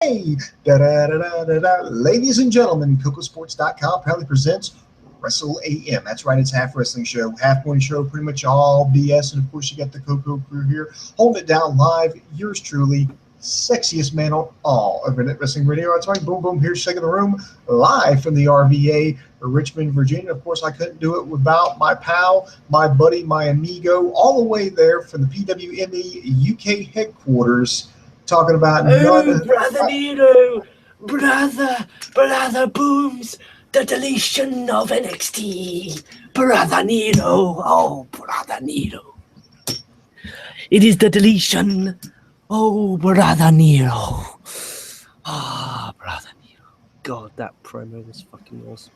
Hey, da-da-da-da-da-da. Ladies and gentlemen, KocoSports.com proudly presents Wrestle AM. That's right, it's half wrestling show, half morning show, pretty much all BS. And of course, you got the Coco crew here holding it down live. Yours truly, sexiest man on all of Internet Wrestling Radio. That's right, boom, boom, here shaking the room live from the RVA, Richmond, Virginia. Of course, I couldn't do it without my pal, my buddy, my amigo, all the way there from the PWME UK headquarters. Talking about Oh, brother Nero, brother Booms, the deletion of NXT, brother Nero, oh, brother Nero. It is the deletion, oh, brother Nero. Ah, brother Nero. God, that promo was fucking awesome.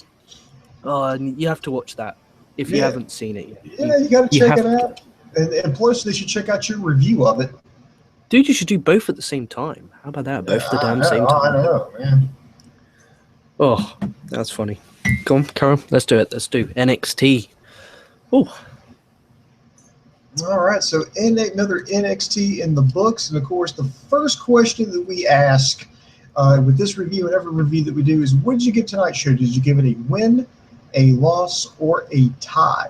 Oh, and you have to watch that if you haven't seen it yet. Yeah, you got to check it out. And plus, they should check out your review of it. Dude, you should do both at the same time. How about that? Both at the damn same time. I know, man. Oh, that's funny. Come on, Karen, let's do it. Let's do NXT. Oh. All right, so another NXT in the books. And, of course, the first question that we ask with this review and every review that we do is, what did you give tonight's show? Did you give it a win, a loss, or a tie?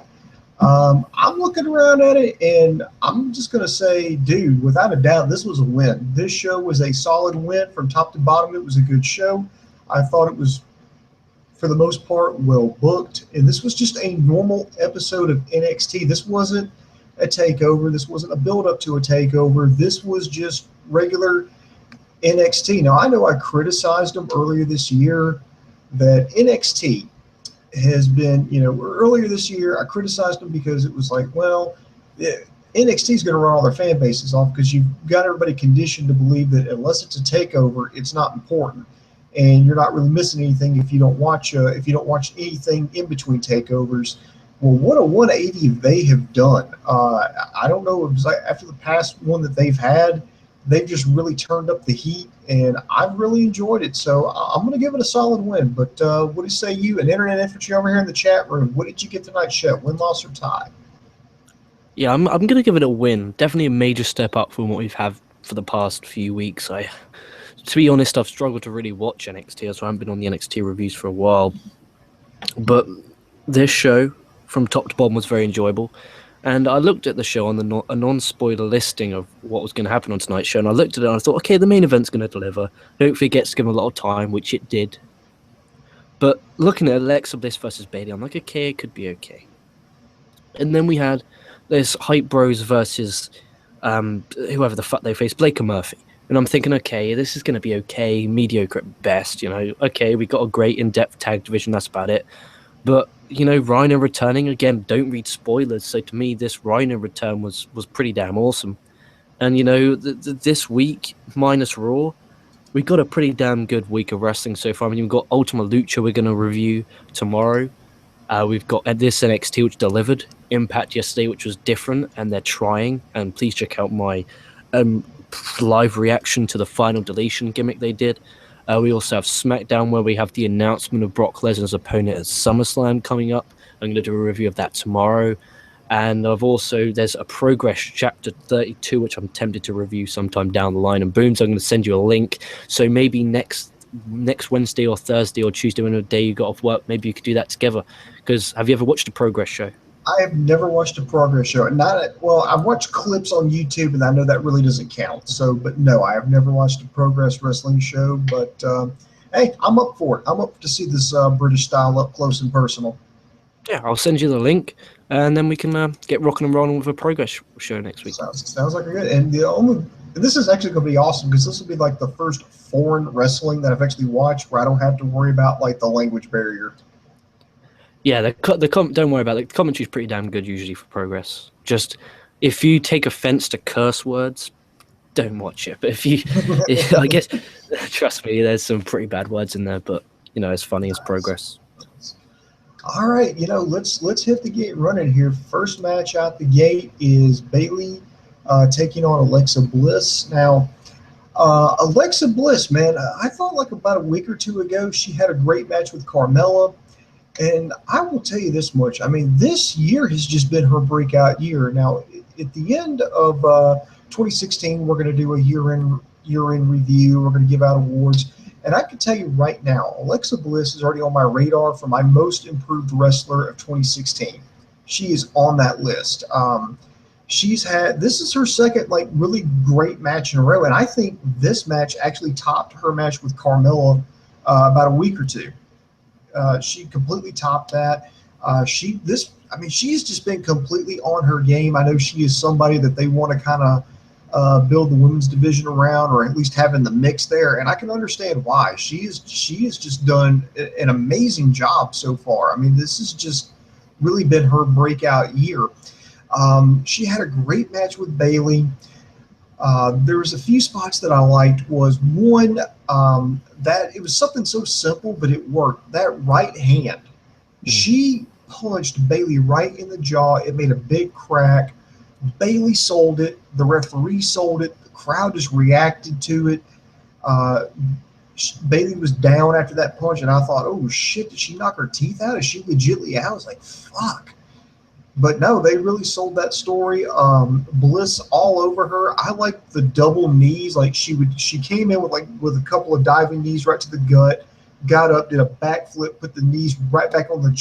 I'm looking around at it, and I'm just going to say, dude, without a doubt, this was a win. This show was a solid win from top to bottom. It was a good show. I thought it was, for the most part, well booked. And this was just a normal episode of NXT. This wasn't a takeover. This wasn't a build-up to a takeover. This was just regular NXT. Now, I know I criticized them earlier this year that NXT has been, earlier this year, I criticized them because it was like, well, NXT is going to run all their fan bases off because you've got everybody conditioned to believe that unless it's a takeover, it's not important, and you're not really missing anything if you don't watch anything in between takeovers. Well, what a 180 they have done. I don't know, it was like after the past one that they've had, they've just really turned up the heat, and I've really enjoyed it. So I'm going to give it a solid win. But what do you say, you, an internet infantry over here in the chat room? What did you get tonight's show? Win, loss, or tie? Yeah, I'm going to give it a win. Definitely a major step up from what we've had for the past few weeks. To be honest, I've struggled to really watch NXT, so I haven't been on the NXT reviews for a while. But this show, from top to bottom, was very enjoyable. And I looked at the show on a non-spoiler listing of what was going to happen on tonight's show, and I looked at it and I thought, okay, the main event's going to deliver. Hopefully it gets given a lot of time, which it did. But looking at Alexa Bliss versus Bayley, I'm like, okay, it could be okay. And then we had this Hype Bros versus whoever the fuck they faced, Blake and Murphy. And I'm thinking, okay, this is going to be okay, mediocre at best, Okay, we got a great in-depth tag division, that's about it. But, Rhino returning, again, don't read spoilers. So to me, this Rhino return was pretty damn awesome. And, this week, minus Raw, we got a pretty damn good week of wrestling so far. I mean, we've got Ultima Lucha we're going to review tomorrow. We've got this NXT, which delivered. Impact yesterday, which was different, and they're trying. And please check out my live reaction to the final deletion gimmick they did. We also have SmackDown, where we have the announcement of Brock Lesnar's opponent at SummerSlam coming up. I'm going to do a review of that tomorrow. And there's a Progress Chapter 32, which I'm tempted to review sometime down the line. And Booms, I'm going to send you a link. So maybe next Wednesday or Thursday or Tuesday, when a day you got off work, maybe you could do that together. Because have you ever watched a Progress show? I have never watched a Progress show. I've watched clips on YouTube, and I know that really doesn't count. So, but no, I have never watched a Progress wrestling show. But hey, I'm up for it. I'm up to see this British style up close and personal. Yeah, I'll send you the link, and then we can get rocking and rolling with a Progress show next week. Sounds like a good. And this is actually going to be awesome because this will be like the first foreign wrestling that I've actually watched where I don't have to worry about like the language barrier. Yeah, don't worry about it. The commentary's pretty damn good usually for Progress. Just if you take offense to curse words, don't watch it. But I guess, trust me, there's some pretty bad words in there. But as funny as Progress. All right, let's hit the gate running here. First match out the gate is Bayley taking on Alexa Bliss. Now, Alexa Bliss, man, I thought like about a week or two ago she had a great match with Carmella. And I will tell you this much. I mean, this year has just been her breakout year. Now, at the end of 2016, we're going to do a year in year-end review. We're going to give out awards. And I can tell you right now, Alexa Bliss is already on my radar for my most improved wrestler of 2016. She is on that list. This is her second really great match in a row, and I think this match actually topped her match with Carmella about a week or two. She completely topped that. She's just been completely on her game. I know she is somebody that they want to kind of build the women's division around, or at least have in the mix there. And I can understand why. She has just done an amazing job so far. I mean, this has just really been her breakout year. She had a great match with Bayley. There was a few spots that I liked. Was one that it was something so simple, but it worked. That right hand, she punched Bayley right in the jaw. It made a big crack. Bayley sold it. The referee sold it. The crowd just reacted to it. Bayley was down after that punch, and I thought, oh shit, did she knock her teeth out? Is she legitimately out? I was like, fuck. But no, they really sold that story. Bliss all over her. I like the double knees. Like she came in with a couple of diving knees right to the gut, got up, did a backflip, put the knees right back on the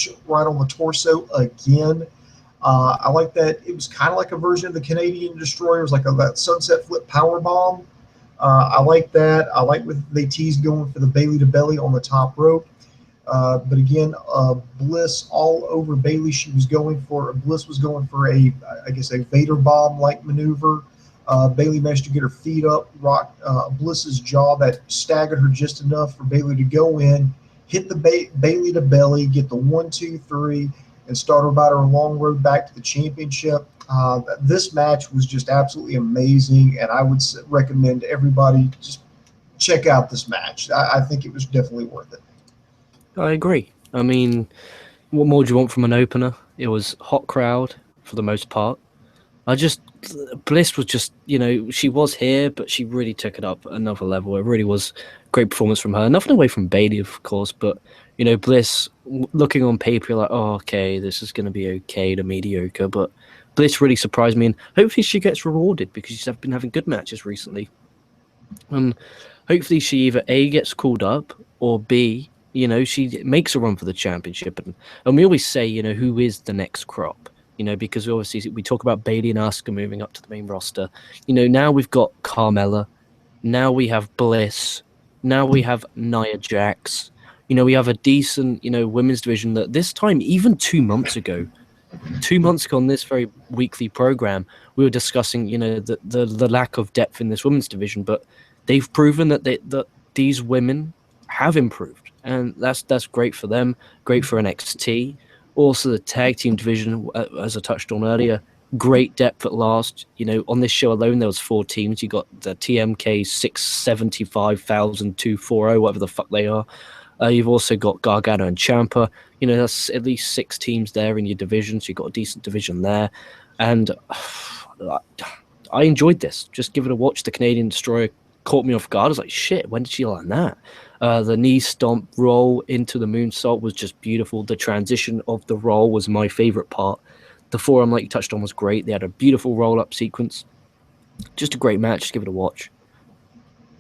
torso again. I like that. It was kind of like a version of the Canadian Destroyer. It was like that sunset flip power bomb. I like that. I like what they teased going for the Bayley to belly on the top rope. But again, Bliss all over Bayley. Bliss was going for a Vader bomb like maneuver. Bayley managed to get her feet up, rock Bliss's jaw that staggered her just enough for Bayley to go in, hit the Bayley to belly, get the 1, 2, 3, and start about her long road back to the championship. This match was just absolutely amazing, and I would recommend everybody just check out this match. I think it was definitely worth it. I agree. I mean, what more do you want from an opener? It was hot crowd for the most part. Bliss was just, she was here, but she really took it up another level. It really was a great performance from her. Nothing away from Bayley, of course, but, Bliss, looking on paper, you're like, oh, okay, this is going to be okay to mediocre, but Bliss really surprised me, and hopefully she gets rewarded because she's been having good matches recently. And hopefully she either A, gets called up, or B, she makes a run for the championship. And we always say, who is the next crop? Because obviously we talk about Bayley and Asuka moving up to the main roster. Now we've got Carmella. Now we have Bliss. Now we have Nia Jax. We have a decent, women's division that this time, even 2 months ago on this very weekly program, we were discussing, the lack of depth in this women's division. But they've proven that these women have improved, and that's great for them, great for NXT. Also, the tag team division, as I touched on earlier, great depth at last. On this show alone, there was 4 teams. You got the TMK 675,240, whatever the fuck they are. You've also got Gargano and Ciampa. That's at least 6 teams there in your division, so you've got a decent division there. And I enjoyed this. Just give it a watch. The Canadian Destroyer caught me off guard. I was like, shit, when did she learn that? The knee stomp roll into the moonsault was just beautiful. The transition of the roll was my favorite part. The forearm, like you touched on, was great. They had a beautiful roll-up sequence. Just a great match. Just give it a watch.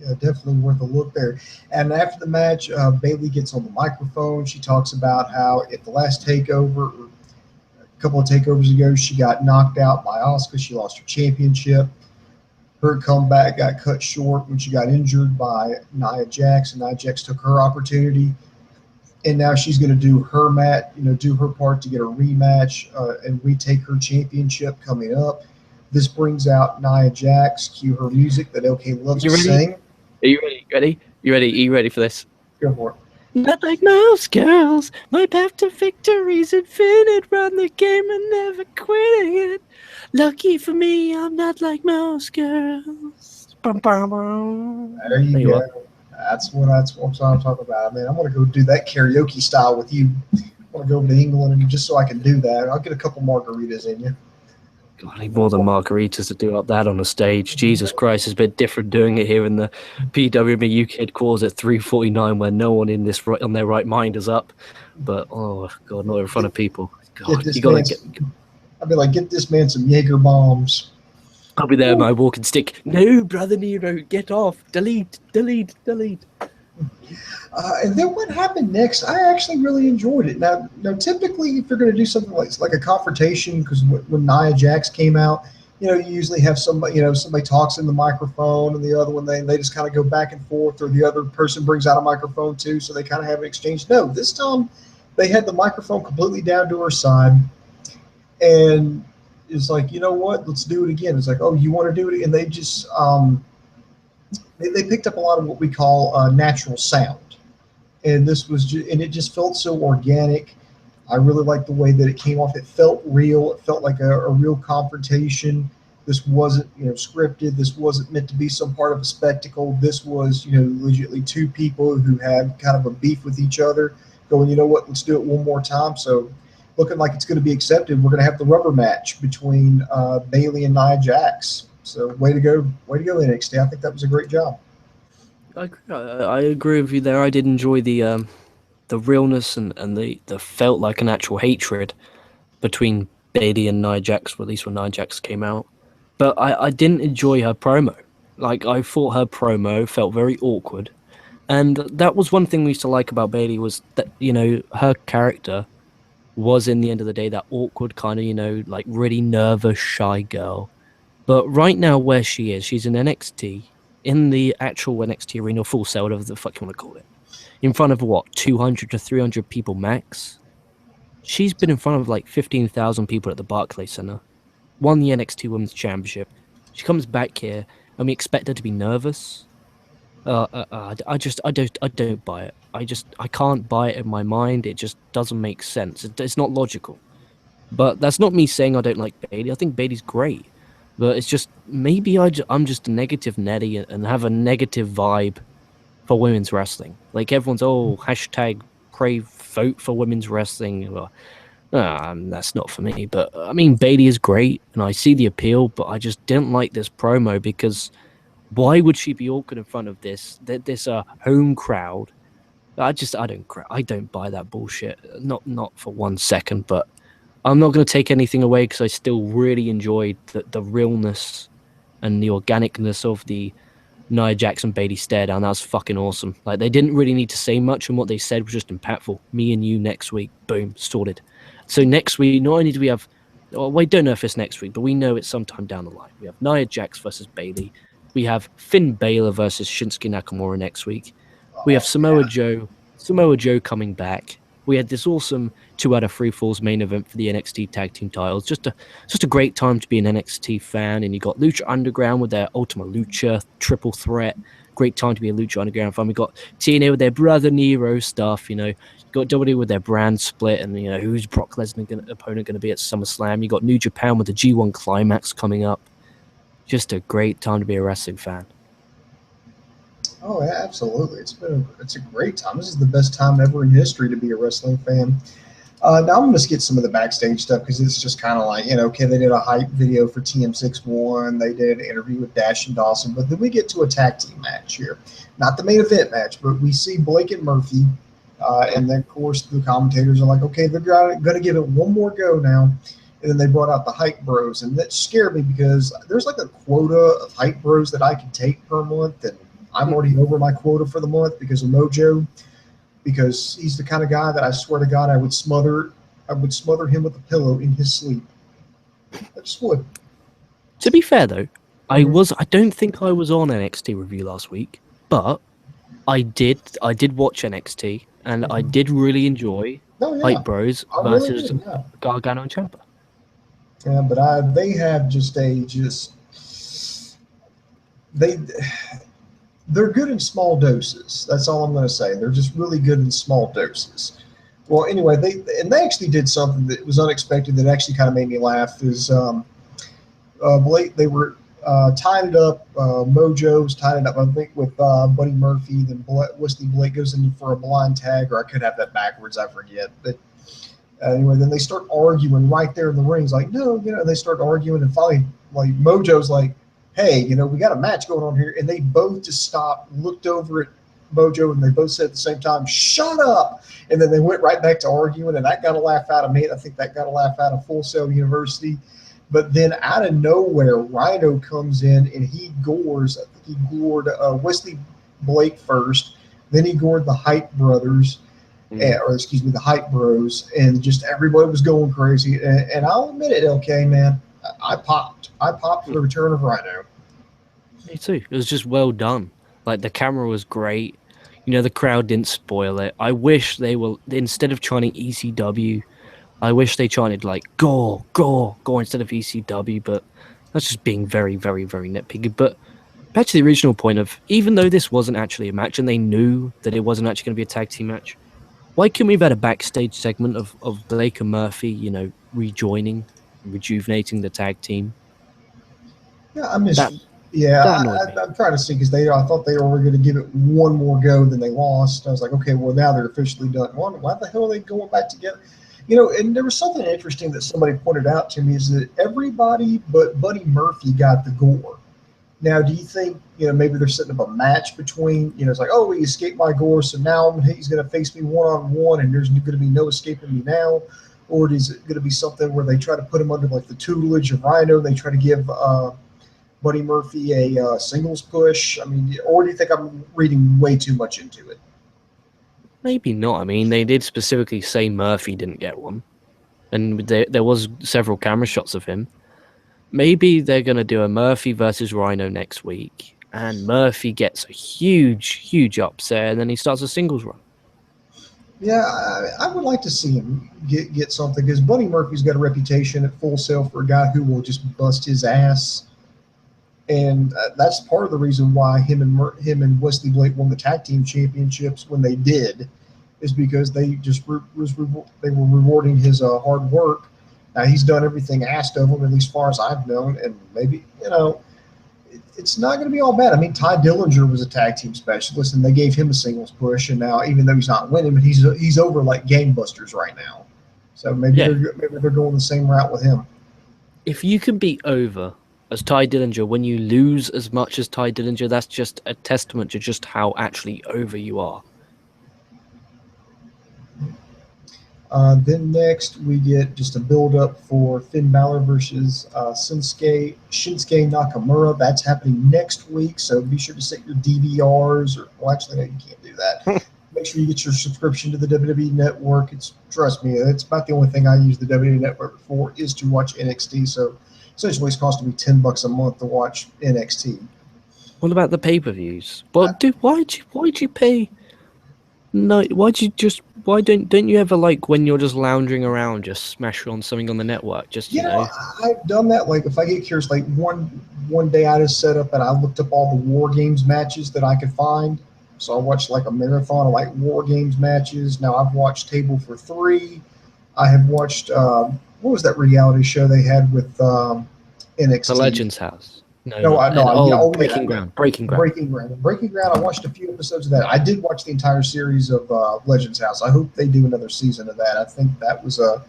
Yeah, definitely worth a look there. And after the match, Bayley gets on the microphone. She talks about how at the last takeover, a couple of takeovers ago, she got knocked out by Asuka. She lost her championship. Her comeback got cut short when she got injured by Nia Jax, and Nia Jax took her opportunity. And now she's going to do her do her part to get a rematch and retake her championship coming up. This brings out Nia Jax. Cue her music that LK loves to sing. Are you ready? You ready for this? Go for it. Not like most girls, my path to victory's infinite. Run the game and never quitting it. Lucky for me, I'm not like most girls. Bum, bum, bum. There you go. That's what I'm talking about. Man, I'm going to go do that karaoke style with you. I want to go over to England and just so I can do that. I'll get a couple margaritas in you. God, I need more than margaritas to do up that on a stage. Jesus Christ, it's a bit different doing it here in the PWME UK headquarters at 3:49 where no one on their right mind is up. But, oh, God, not in front of people. God, I'd be like, get this man some Jaeger bombs. I'll be there with my walking stick. No, brother Nero, get off. Delete, delete, delete. And then what happened next? I actually really enjoyed it. Now, typically, if you're going to do something like a confrontation, because when Nia Jax came out, you usually have somebody, somebody talks in the microphone, and the other one they just kind of go back and forth, or the other person brings out a microphone too, so they kind of have an exchange. No, this time they had the microphone completely down to her side, and it's like, you know what? Let's do it again. It's like, oh, you want to do it? And they just they picked up a lot of what we call natural sound. And this was and it just felt so organic. I really liked the way that it came off. It felt real. It felt like a real confrontation. This wasn't scripted. This wasn't meant to be some part of a spectacle. This was legitimately two people who had kind of a beef with each other going, you know what, let's do it one more time. So looking like it's going to be accepted. We're going to have the rubber match between Bayley and Nia Jax. So way to go NXT. I think that was a great job. I agree with you there. I did enjoy the realness and the felt like an actual hatred between Bayley and Nia Jax, or at least when Nia Jax came out. But I didn't enjoy her promo. Like, I thought her promo felt very awkward. And that was one thing we used to like about Bayley, was that, her character was, in the end of the day, that awkward kind of, like really nervous, shy girl. But right now, where she is, she's in NXT, in the actual NXT arena, Full Sail, whatever the fuck you want to call it, in front of what, 200 to 300 people max. She's been in front of like 15,000 people at the Barclays Center, won the NXT Women's Championship. She comes back here, and we expect her to be nervous. I don't buy it. I can't buy it in my mind. It just doesn't make sense. It's not logical. But that's not me saying I don't like Bayley. I think Bayley's great. But it's just, maybe I'm just a negative Nettie and have a negative vibe for women's wrestling. Like, everyone's, hashtag pray vote for women's wrestling. Well, that's not for me. But I mean, Bayley is great, and I see the appeal, but I just didn't like this promo, because why would she be awkward in front of this home crowd? I don't buy that bullshit. Not for 1 second. But I'm not going to take anything away, because I still really enjoyed the realness and the organicness of the Nia Jax and Bayley stare down. That was fucking awesome. Like, they didn't really need to say much, and what they said was just impactful. Me and you next week, boom, sorted. So next week, not only do we have, well, we don't know if it's next week, but we know it's sometime down the line. We have Nia Jax versus Bayley. We have Finn Balor versus Shinsuke Nakamura next week. We have Samoa Joe coming back. We had this awesome 2 out of 3 falls main event for the NXT Tag Team titles. Just a great time to be an NXT fan. And you got Lucha Underground with their Ultima Lucha triple threat. Great time to be a Lucha Underground fan. We got TNA with their Brother Nero stuff. You got WWE with their brand split, and who's Brock Lesnar opponent going to be at SummerSlam. You got New Japan with the G1 Climax coming up. Just a great time to be a wrestling fan. Oh, yeah, absolutely. It's a great time. This is the best time ever in history to be a wrestling fan. Now I'm going to skip some of the backstage stuff, because it's just kind of like, okay, they did a hype video for TM61. They did an interview with Dash and Dawson. But then we get to a tag team match here. Not the main event match, but we see Blake and Murphy. And then, of course, the commentators are like, okay, they're going to give it one more go now. And then they brought out the Hype Bros. And that scared me, because there's like a quota of Hype Bros that I can take per month. And I'm already over my quota for the month because of Mojo, because he's the kind of guy that I swear to God I would smother him with a pillow in his sleep. I just would. To be fair though, I don't think I was on NXT review last week, but I did watch NXT, and I did really enjoy Hype Bros versus Gargano and Ciampa. Yeah, but they have they're good in small doses. That's all I'm going to say. They're just really good in small doses. Well, anyway, they actually did something that was unexpected that actually kind of made me laugh. Is Blake, they were tying it up. Mojo was tying it up, I think, with Buddy Murphy. Then Wesley Blake goes in for a blind tag, or I could have that backwards. I forget. But anyway, then they start arguing right there in the ring. It's like, no, they start arguing, and finally, like, Mojo's like, hey, we got a match going on here. And they both just stopped, looked over at Mojo, and they both said at the same time, shut up. And then they went right back to arguing, and that got a laugh out of me. I think that got a laugh out of Full Sail University. But then out of nowhere, Rhino comes in and he gores. I think he gored Wesley Blake first. Then he gored the Hype Brothers, or excuse me, the Hype Bros, and just everybody was going crazy. And I'll admit it, LK, man, I popped. I popped for the return of Rhino. Me too. It was just well done. Like, the camera was great. You know, the crowd didn't spoil it. I wish they were, instead of chanting ECW, I wish they chanted like gore, gore, gore instead of ECW, but that's just being very, very, very nitpicky. But back to the original point of, even though this wasn't actually a match and they knew that it wasn't actually going to be a tag team match, why couldn't we have had a backstage segment of Blake and Murphy, you know, rejoining, rejuvenating the tag team? Yeah, I miss. That Yeah, that annoyed me. I'm trying to see because I thought they were going to give it one more go, then they lost. I was like, okay, well now they're officially done. Why the hell are they going back together? You know, and there was something interesting that somebody pointed out to me is that everybody but Buddy Murphy got the gore. Now, do you think, you know, maybe they're setting up a match between, you know, it's like, oh, he escaped my gore, so now he's going to face me one-on-one and there's going to be no escaping me now? Or is it going to be something where they try to put him under, like, the tutelage of Rhino, and they try to give Buddy Murphy a singles push? I mean, or do you think I'm reading way too much into it? Maybe not. I mean, they did specifically say Murphy didn't get one, and there was several camera shots of him. Maybe they're going to do a Murphy versus Rhino next week, and Murphy gets a huge, huge upset, and then he starts a singles run. Yeah, I would like to see him get something because Buddy Murphy's got a reputation at Full Sail for a guy who will just bust his ass, and that's part of the reason why him and Wesley Blake won the tag team championships when they did, is because they just they were rewarding his hard work. Now he's done everything asked of him, at least as far as I've known, and maybe, you know, it's not going to be all bad. I mean, Ty Dillinger was a tag team specialist, and they gave him a singles push, and now even though he's not winning, but he's over like gangbusters right now. So maybe they're going the same route with him. If you can be over as Ty Dillinger when you lose as much as Ty Dillinger, that's just a testament to just how actually over you are. Then next we get just a build up for Finn Balor versus Shinsuke Nakamura. That's happening next week, so be sure to set your DVRs. Or, well, actually, no, you can't do that. Make sure you get your subscription to the WWE Network. Trust me, it's about the only thing I use the WWE Network for is to watch NXT. So essentially, it's costing me $10 a month to watch NXT. What about the pay-per-views? Well, dude, why'd you pay? No, why don't you ever, like, when you're just lounging around, just smash on something on the network? Just, you know. I've done that. Like, if I get curious, like one day I just set up and I looked up all the War Games matches that I could find. So I watched like a marathon of like War Games matches. Now I've watched Table for Three. I have watched what was that reality show they had with NXT? The Legends House. Breaking Ground. Breaking Ground. I watched a few episodes of that. I did watch the entire series of Legends House. I hope they do another season of that. I think that was a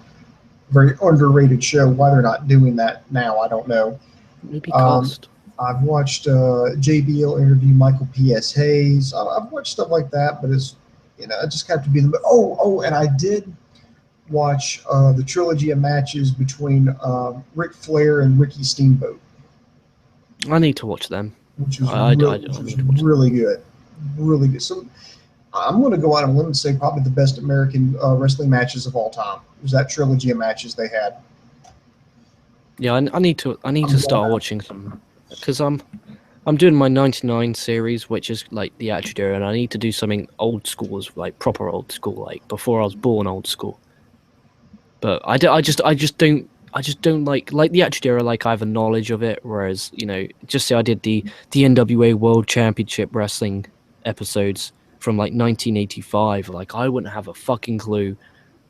very underrated show. Why they're not doing that now, I don't know. Maybe cost. I've watched JBL interview Michael P.S. Hayes. I've watched stuff like that, but it's, you know, I just have to be the. And I did watch the trilogy of matches between Ric Flair and Ricky Steamboat. I need to watch them. Which was really good. Really good. So I'm going to go out on a limb and say probably the best American wrestling matches of all time. It was that trilogy of matches they had. Yeah, I need to start watching some, because I'm doing my 99 series, which is like the Attitude Era, and I need to do something old school, like proper old school, like before I was born old school. But I just don't like the Attitude Era. Like, I have a knowledge of it, whereas, you know, just say I did the NWA World Championship Wrestling episodes from like 1985. Like, I wouldn't have a fucking clue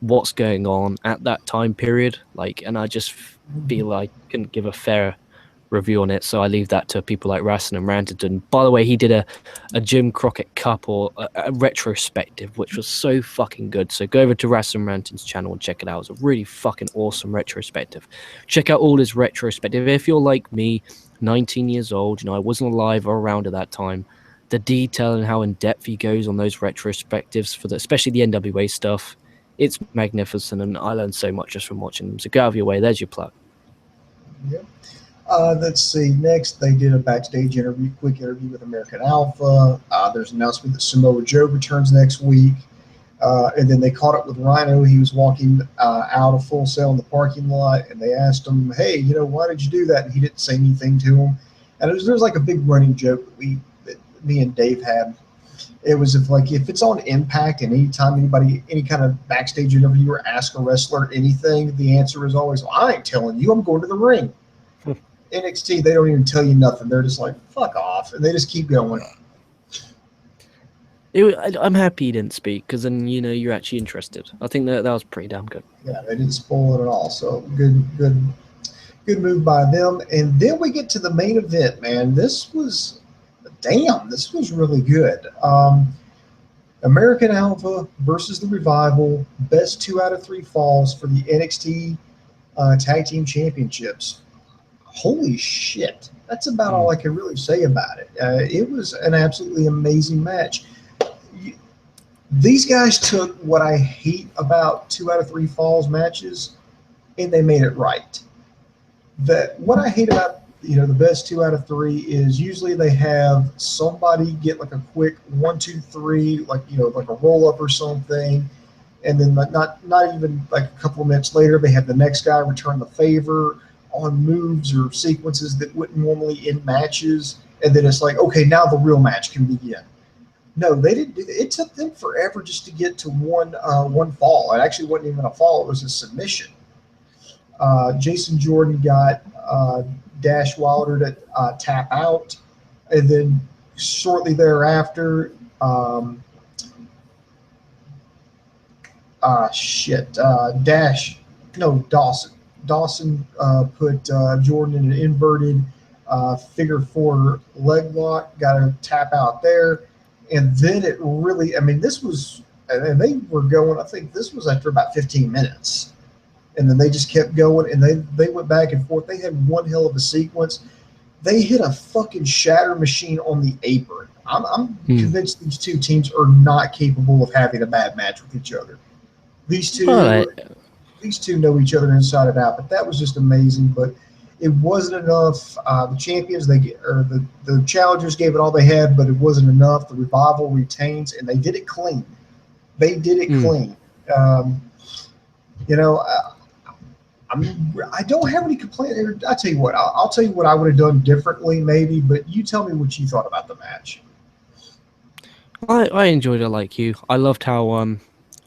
what's going on at that time period. Like, and I just feel like I couldn't give a fair review on it, so I leave that to people like Rassin and Rantington. By the way, he did a Jim Crockett Cup or a retrospective, which was so fucking good. So go over to Rassin and Rantington's channel and check it out. It was a really fucking awesome retrospective. Check out all his retrospective. If you're like me, 19 years old, you know, I wasn't alive or around at that time, the detail and how in depth he goes on those retrospectives for especially the NWA stuff, it's magnificent, and I learned so much just from watching them. So go out of your way. There's your plug. Yeah. Let's see. Next, they did a backstage interview, quick interview with American Alpha. There's an announcement that Samoa Joe returns next week. And then they caught up with Rhino. He was walking out of Full Sail in the parking lot, and they asked him, "Hey, why did you do that?" And he didn't say anything to him. And there's like a big running joke that me and Dave had. It was if it's on Impact, and anytime any kind of backstage interviewer asks a wrestler anything, the answer is always, well, "I ain't telling you. I'm going to the ring." NXT, they don't even tell you nothing. They're just like, "Fuck off," and they just keep going. I'm happy he didn't speak, because then you're actually interested. I think that was pretty damn good. Yeah, they didn't spoil it at all. So good move by them. And then we get to the main event, man. This was really good. American Alpha versus the Revival, best 2 out of 3 falls for the NXT Tag Team Championships. Holy shit. That's about all I can really say about it. It was an absolutely amazing match. These guys took what I hate about 2 out of 3 falls matches, and they made it right. What I hate about the best 2 out of 3 is usually they have somebody get like a quick 1, 2, 3, like like a roll up or something, and then not even like a couple of minutes later they have the next guy return the favor on moves or sequences that wouldn't normally end matches, and then it's like, okay, now the real match can begin. No, they didn't do that. It took them forever just to get to one fall. It actually wasn't even a fall; it was a submission. Jason Jordan got Dash Wilder to tap out, and then shortly thereafter, Dawson put Jordan in an inverted figure 4 leg lock, got a tap out there, and then it really, this was, and they were going, I think this was after about 15 minutes. And then they just kept going, and they went back and forth. They had one hell of a sequence. They hit a fucking shatter machine on the apron. I'm convinced these two teams are not capable of having a bad match with each other. These two know each other inside and out. But that was just amazing. But it wasn't enough. The champions, the challengers gave it all they had, but it wasn't enough. The Revival retains, and they did it clean. Clean. I don't have any complaints. I tell you what, I'll tell you what I would have done differently, maybe. But you tell me what you thought about the match. I enjoyed it like you. I loved how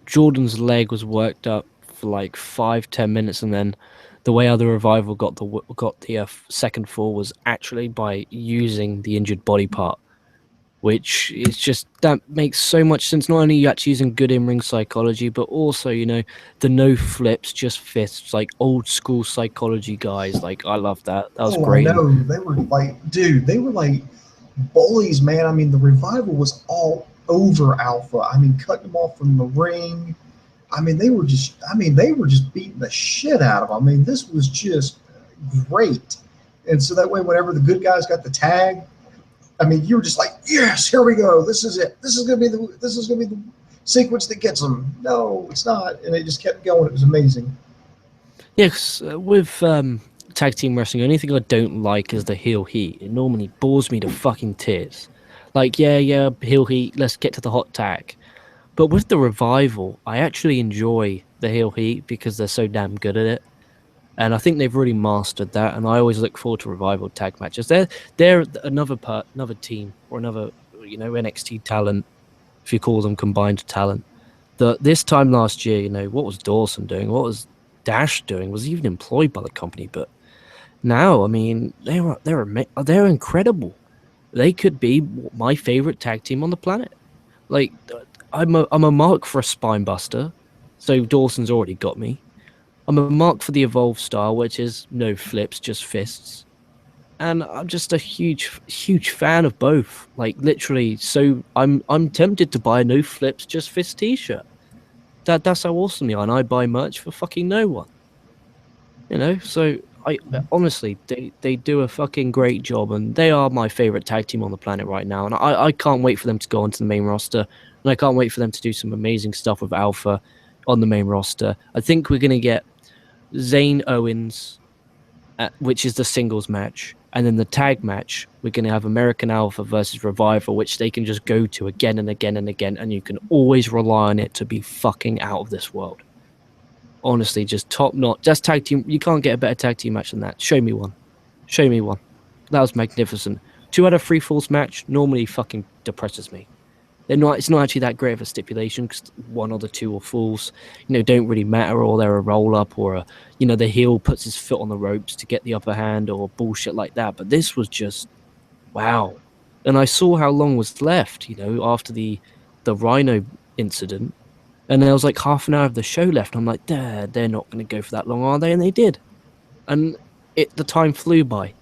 Jordan's leg was worked up for like 5-10 minutes, and then the way how the Revival got the second fall was actually by using the injured body part, which is just, that makes so much sense. Not only are you actually using good in-ring psychology, but also, the no flips, just fists, like old school psychology guys. Like, I love that. That was great. I know. They were like bullies, man. The Revival was all over Alpha. Cutting them off from the ring. They were just beating the shit out of them. This was just great. And so that way, whenever the good guys got the tag, you were just like, yes, here we go. This is it. This is gonna be the sequence that gets them. No, it's not. And it just kept going. It was amazing. Yes, with tag team wrestling, anything I don't like is the heel heat. It normally bores me to fucking tears. Like, yeah, heel heat. Let's get to the hot tag. But with the Revival, I actually enjoy the heel heat because they're so damn good at it. And I think they've really mastered that, and I always look forward to Revival tag matches. They're another team, or another NXT talent, if you call them combined talent. This time last year, what was Dawson doing? What was Dash doing? Was he even employed by the company? But now, they're incredible. They could be my favorite tag team on the planet. Like, I'm a mark for a spine buster, so Dawson's already got me. I'm a mark for the Evolve style, which is no flips, just fists. And I'm just a huge fan of both. Like, literally, so I'm tempted to buy a no flips, just fists t-shirt. That's how awesome they are, and I buy merch for fucking no one. So I honestly, they do a fucking great job, and they are my favorite tag team on the planet right now. And I can't wait for them to go onto the main roster, and I can't wait for them to do some amazing stuff with Alpha on the main roster. I think we're gonna get Zane Owens which is the singles match. And then the tag match, we're going to have American Alpha versus Revival, which they can just go to again and again and again. And you can always rely on it to be fucking out of this world. Honestly, just top notch. That's tag team. You can't get a better tag team match than that. Show me one. Show me one. That was magnificent. 2 out of 3 falls match normally fucking depresses me. It's not actually that great of a stipulation because 1 or the 2 are falls, don't really matter, or they're a roll up, or the heel puts his foot on the ropes to get the upper hand, or bullshit like that. But this was just wow. And I saw how long was left, after the Rhino incident, and there was like half an hour of the show left. I'm like, they're not going to go for that long, are they? And they did. And the time flew by.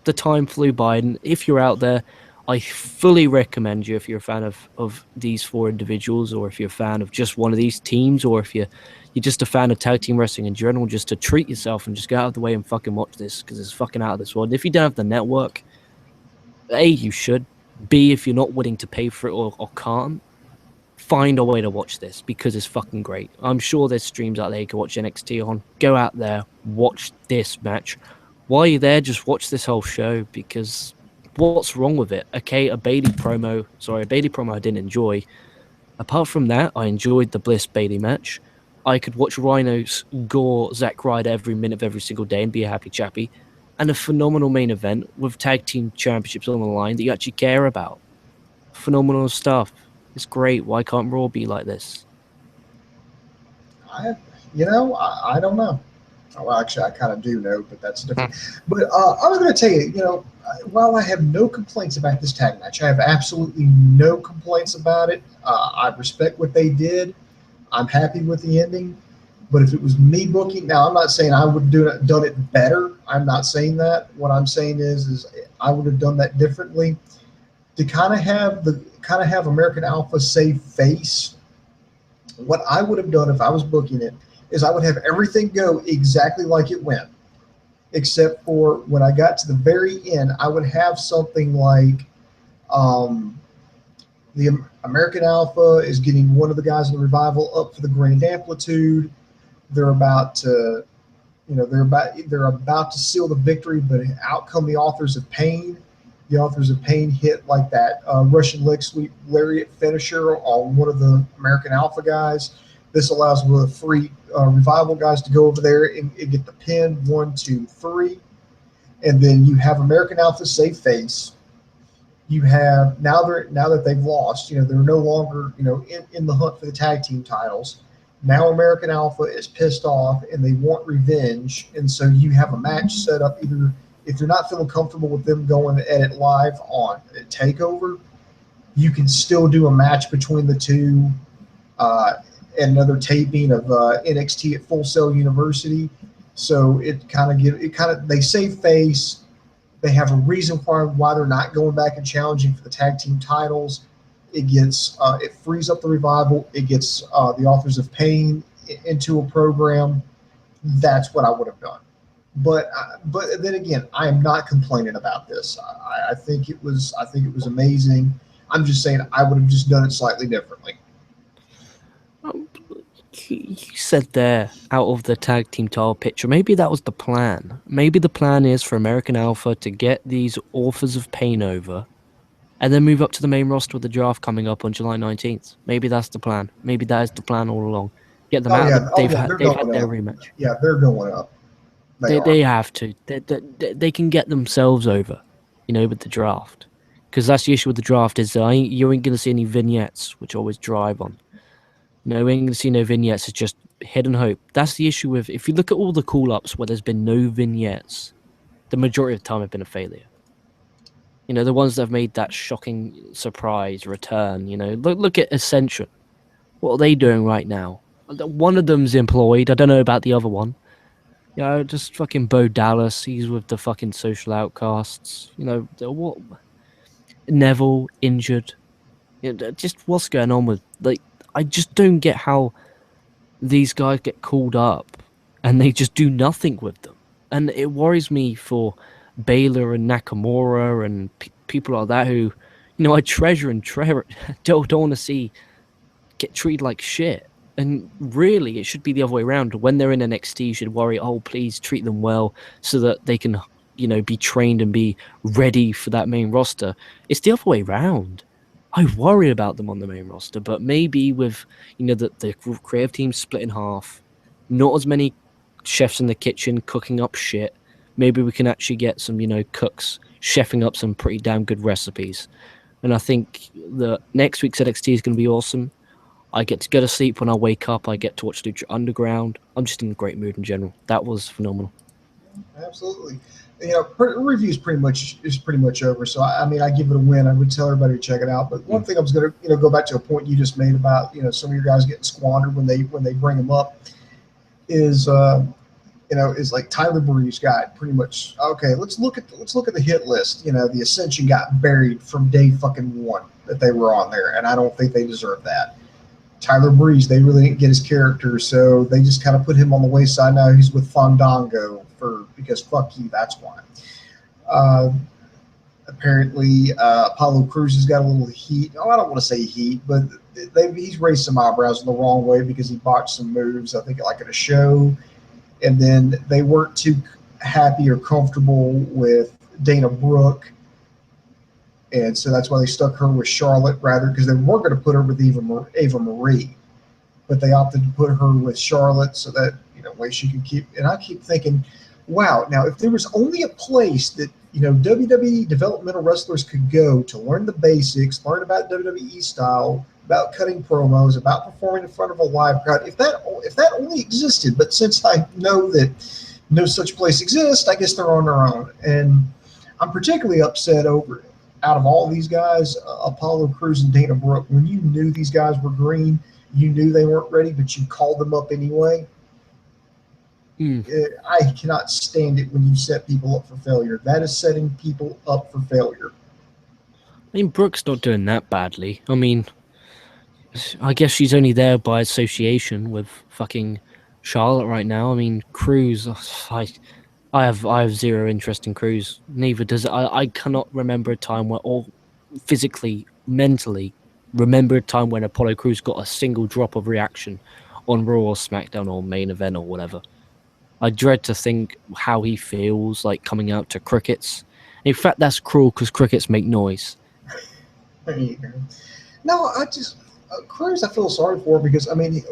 And if you're out there, I fully recommend you, if you're a fan of these 4 individuals, or if you're a fan of just one of these teams, or if you're just a fan of tag team wrestling in general, just to treat yourself and just go out of the way and fucking watch this, because it's fucking out of this world. And if you don't have the network, A, you should. B, if you're not willing to pay for it or can't, find a way to watch this, because it's fucking great. I'm sure there's streams out there you can watch NXT on. Go out there, watch this match. While you're there, just watch this whole show, because what's wrong with it? Okay, a Bayley promo I didn't enjoy. Apart from that, I enjoyed the Bliss Bayley match. I could watch Rhino gore Zack Ryder every minute of every single day and be a happy chappy. And a phenomenal main event with tag team championships on the line that you actually care about. Phenomenal stuff. It's great. Why can't Raw be like this? I don't know. Well, actually, I kind of do know, but that's different. But I was going to tell you, while I have no complaints about this tag match, I have absolutely no complaints about it. I respect what they did. I'm happy with the ending. But if it was me booking, now I'm not saying I would have done it better. I'm not saying that. What I'm saying is I would have done that differently. To kind of have American Alpha save face. What I would have done if I was booking it is I would have everything go exactly like it went, except for when I got to the very end, I would have something like the American Alpha is getting one of the guys in the Revival up for the Grand Amplitude. They're about to, they're about to seal the victory, but out come the Authors of Pain. The Authors of Pain hit like that Russian leg sweep lariat finisher on one of the American Alpha guys. This allows the 3 Revival guys to go over there and get the pin, 1, 2, 3. And then you have American Alpha save face. You have, now that they've lost, they're no longer, in the hunt for the tag team titles. Now American Alpha is pissed off and they want revenge. And so you have a match set up, either if you're not feeling comfortable with them going at it live on TakeOver, you can still do a match between the 2 and another taping of NXT at Full Sail University. So they save face. They have a reason why they're not going back and challenging for the tag team titles. It frees up the Revival. It gets the Authors of Pain into a program. That's what I would have done. But then again, I am not complaining about this. I think it was amazing. I'm just saying I would have just done it slightly differently. You said there, out of the tag team title picture, maybe that was the plan. Maybe the plan is for American Alpha to get these Authors of Pain over and then move up to the main roster with the draft coming up on July 19th. Maybe that's the plan. Maybe that is the plan all along. Get them out. They've had their rematch. Yeah, they're going up. They have to. They can get themselves over, with the draft. Because that's the issue with the draft is you ain't going to see any vignettes, which always drive on. No, we ain't going to see no vignettes. It's just hidden hope. That's the issue with, if you look at all the call-ups where there's been no vignettes, the majority of the time have been a failure. The ones that have made that shocking surprise return, look at Ascension. What are they doing right now? One of them's employed. I don't know about the other one. Just fucking Bo Dallas. He's with the fucking Social Outcasts. What? Neville injured. Just what's going on with, I just don't get how these guys get called up and they just do nothing with them. And it worries me for Baylor and Nakamura and people like that who, I treasure and don't want to see get treated like shit. And really, it should be the other way around. When they're in NXT, you should worry, oh, please treat them well so that they can, be trained and be ready for that main roster. It's the other way around. I worry about them on the main roster, but maybe with, the creative team split in half, not as many chefs in the kitchen cooking up shit, maybe we can actually get some, cooks chefing up some pretty damn good recipes. And I think that next week's NXT is going to be awesome. I get to go to sleep when I wake up. I get to watch Lucha Underground. I'm just in a great mood in general. That was phenomenal. Absolutely. Review's pretty much over. So I mean, I give it a win. I would tell everybody to check it out. But one thing I was going to go back to a point you just made about some of your guys getting squandered when they bring them up is is like Tyler Breeze got pretty much okay. Let's look at the hit list. The Ascension got buried from day fucking one that they were on there, and I don't think they deserve that. Tyler Breeze, they really didn't get his character, so they just kind of put him on the wayside. Now he's with Fandango because fuck you, that's why. Apparently, Apollo Crews has got a little heat. Oh, I don't want to say heat, but he's raised some eyebrows in the wrong way because he botched some moves, I think, like at a show. And then they weren't too happy or comfortable with Dana Brooke. And so that's why they stuck her with Charlotte because they were going to put her with Ava Marie. But they opted to put her with Charlotte so that, way she could keep. And I keep thinking, wow, now if there was only a place that, WWE developmental wrestlers could go to learn the basics, learn about WWE style, about cutting promos, about performing in front of a live crowd, if that only existed, but since I know that no such place exists, I guess they're on their own. And I'm particularly upset over it. Out of all these guys, Apollo Crews and Dana Brooke, when you knew these guys were green, you knew they weren't ready, but you called them up anyway. I cannot stand it when you set people up for failure. That is setting people up for failure. I mean, Brooke's not doing that badly. I mean, I guess she's only there by association with fucking Charlotte right now. I mean, Crews, I have zero interest in Crews. Neither does I cannot remember a time where, or physically, mentally, remember a time when Apollo Crews got a single drop of reaction on Raw or SmackDown or main event or whatever. I dread to think how he feels like coming out to crickets. In fact, that's cruel because crickets make noise. There you go. No, I just Crews I feel sorry for because I mean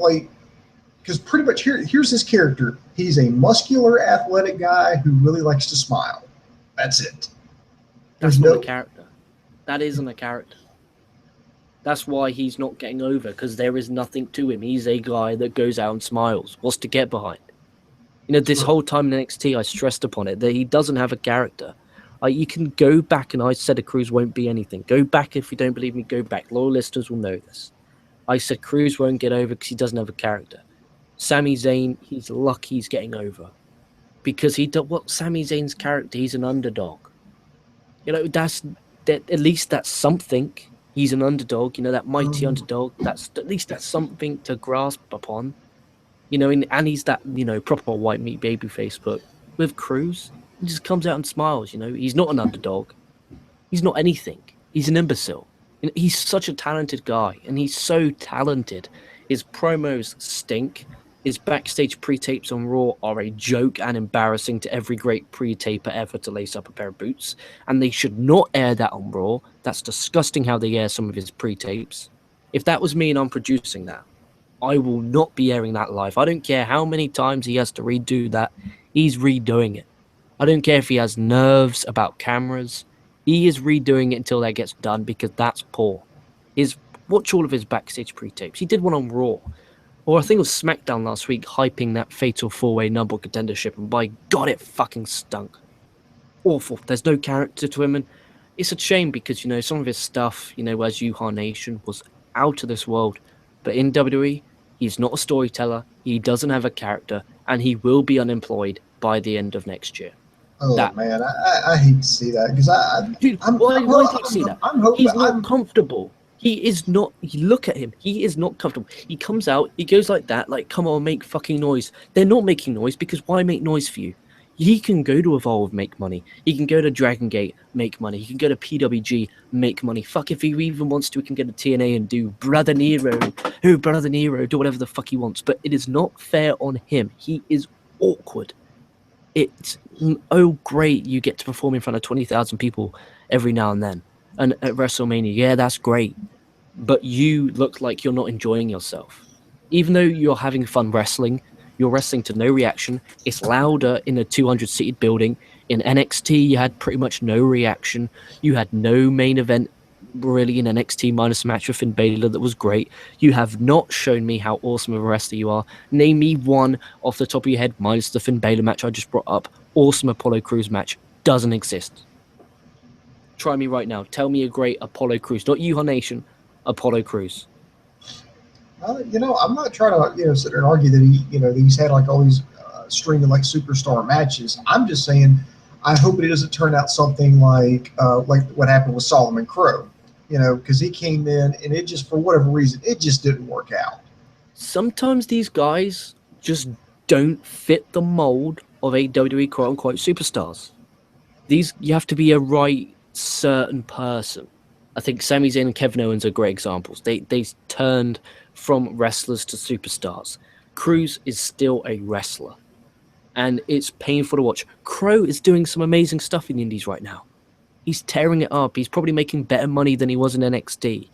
because pretty much here's his character. He's a muscular, athletic guy who really likes to smile. That's it. That's not a character. That isn't a character. That's why he's not getting over, because there is nothing to him. He's a guy that goes out and smiles. What's to get behind? This whole time in NXT, I stressed upon it that he doesn't have a character. You can go back, and I said a Crews won't be anything. Go back if you don't believe me. Go back. Loyal listeners will know this. I said Crews won't get over because he doesn't have a character. Sami Zayn, he's lucky he's getting over because Sami Zayn's character, he's an underdog. That's at least that's something. He's an underdog, that mighty underdog. That's something to grasp upon. And he's that, proper white meat babyface. But with Crews, he just comes out and smiles. He's not an underdog. He's not anything. He's an imbecile. He's such a talented guy, and he's so talented. His promos stink. His backstage pre-tapes on Raw are a joke and embarrassing to every great pre-taper ever to lace up a pair of boots. And they should not air that on Raw. That's disgusting how they air some of his pre-tapes. If that was me and I'm producing that, I will not be airing that live. I don't care how many times he has to redo that. He's redoing it. I don't care if he has nerves about cameras. He is redoing it until that gets done because that's poor. Watch all of his backstage pre-tapes. He did one on Raw. Or I think it was SmackDown last week, hyping that fatal 4-way number contendership, and by God, it fucking stunk. Awful. There's no character to him, and it's a shame because, some of his stuff, as Yuha Nation, was out of this world. But in WWE, he's not a storyteller, he doesn't have a character, and he will be unemployed by the end of next year. Oh, man, I hate to see that because why do you see that? He's not comfortable. He is not. Look at him. He is not comfortable. He comes out. He goes like that. Like, come on, make fucking noise. They're not making noise because why make noise for you? He can go to Evolve, make money. He can go to Dragon Gate, make money. He can go to PWG, make money. Fuck, if he even wants to, he can go to TNA and do Brother Nero, do whatever the fuck he wants. But it is not fair on him. He is awkward. It's, oh, great, you get to perform in front of 20,000 people every now and then. And at WrestleMania, yeah, that's great. But you look like you're not enjoying yourself. Even though you're having fun wrestling, you're wrestling to no reaction. It's louder in a 200-seated building. In NXT, you had pretty much no reaction. You had no main event really in NXT minus a match with Finn Balor that was great. You have not shown me how awesome of a wrestler you are. Name me one off the top of your head, minus the Finn Balor match I just brought up. Awesome Apollo Crews match. Doesn't exist. Try me right now. Tell me a great Apollo Crews. Not Yuha Nation. Apollo Crews. I'm not trying to, sit there and argue that he's had like all these string of like superstar matches. I'm just saying, I hope it doesn't turn out something like what happened with Solomon Crow, because he came in and it just, for whatever reason, it just didn't work out. Sometimes these guys just don't fit the mold of a WWE quote unquote superstars. You have to be a right certain person. I think Sami Zayn and Kevin Owens are great examples. They turned from wrestlers to superstars. Crews is still a wrestler, and it's painful to watch. Crow is doing some amazing stuff in the indies right now. He's tearing it up. He's probably making better money than he was in NXT.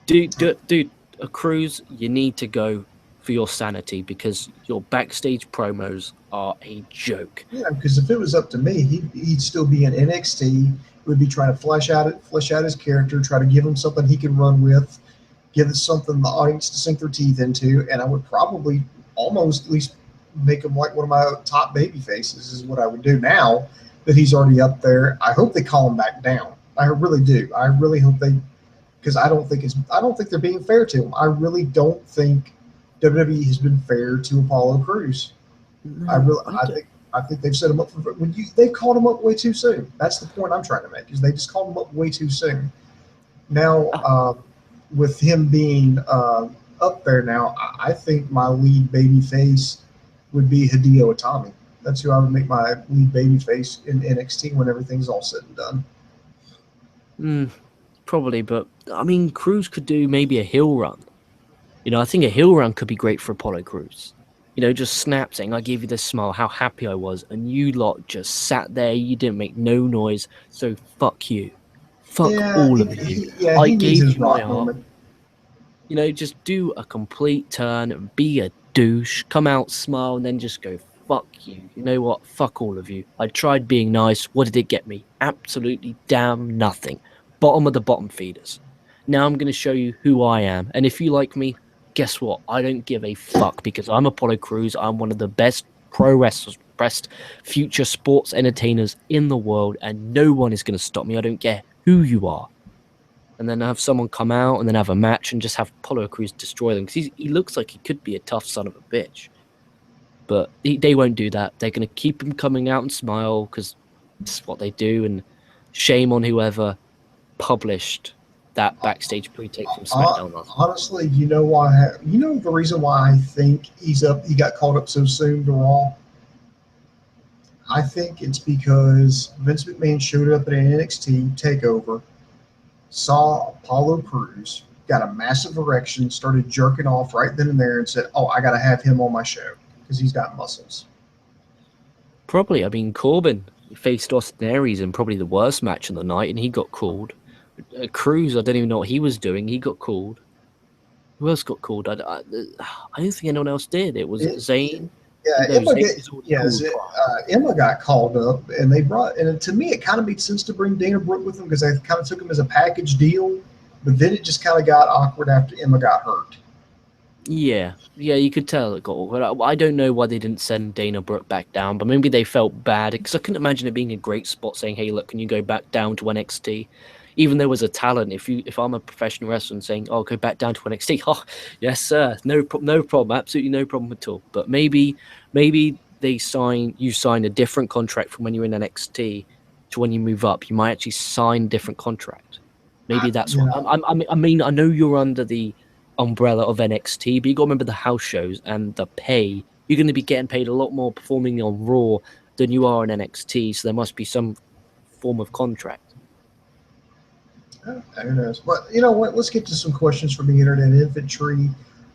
Dude, a Crews, you need to go for your sanity, because your backstage promos are a joke. Yeah, because if it was up to me, he'd still be in NXT. Would be trying to flesh out his character, try to give him something he can run with, give it something the audience to sink their teeth into, and I would probably almost at least make him like one of my top baby faces is what I would do now that he's already up there. I hope they call him back down. I really do. I really hope they, because I don't think they're being fair to him. I really don't think WWE has been fair to Apollo Crews. No, I think they've set him up for they've called him up way too soon. That's the point I'm trying to make, is they just called him up way too soon. Now, with him being up there now, I think my lead baby face would be Hideo Itami. That's who I would make my lead baby face in NXT when everything's all said and done. Probably, but I mean, Crews could do maybe a heel run. I think a heel run could be great for Apollo Crews. Just snap saying, I gave you this smile, how happy I was, and you lot just sat there, you didn't make no noise, so fuck you. Fuck all of you. I gave you my heart. Just do a complete turn and be a douche, come out, smile, and then just go, fuck you. You know what? Fuck all of you. I tried being nice. What did it get me? Absolutely damn nothing. Bottom of the bottom feeders. Now I'm going to show you who I am, and if you like me, guess what? I don't give a fuck, because I'm Apollo Crews. I'm one of the best pro wrestlers, best future sports entertainers in the world, and no one is going to stop me. I don't care who you are. And then have someone come out and then have a match and just have Apollo Crews destroy them, because he looks like he could be a tough son of a bitch. But they won't do that. They're going to keep him coming out and smile, because it's what they do, and shame on whoever published that backstage pre-tape from SmackDown. Honestly, why? The reason why I think he got called up so soon to Raw. I think it's because Vince McMahon showed up at an NXT takeover, saw Apollo Crews, got a massive erection, started jerking off right then and there, and said, "Oh, I got to have him on my show because he's got muscles." Probably. I mean, Corbin faced Austin Aries in probably the worst match of the night, and he got called. Crews, I don't even know what he was doing. He got called. Who else got called? I don't think anyone else did. It was Zayn. Yeah, Emma got called up, and to me, it kind of made sense to bring Dana Brooke with them, because they kind of took him as a package deal. But then it just kind of got awkward after Emma got hurt. Yeah, you could tell it got awkward. I don't know why they didn't send Dana Brooke back down, but maybe they felt bad, because I couldn't imagine it being a great spot saying, "Hey, look, can you go back down to NXT?" Even though as a talent, if I'm a professional wrestler and saying, "Oh, go back down to NXT," oh, yes, sir, no problem, absolutely no problem at all. But maybe you sign a different contract from when you're in NXT to when you move up. You might actually sign a different contract. Maybe that's what I mean. I know you're under the umbrella of NXT, but you got to remember the house shows and the pay you're going to be getting paid a lot more performing on Raw than you are in NXT. So there must be some form of contract. Who knows? But you know what? Let's get to some questions from the internet infantry.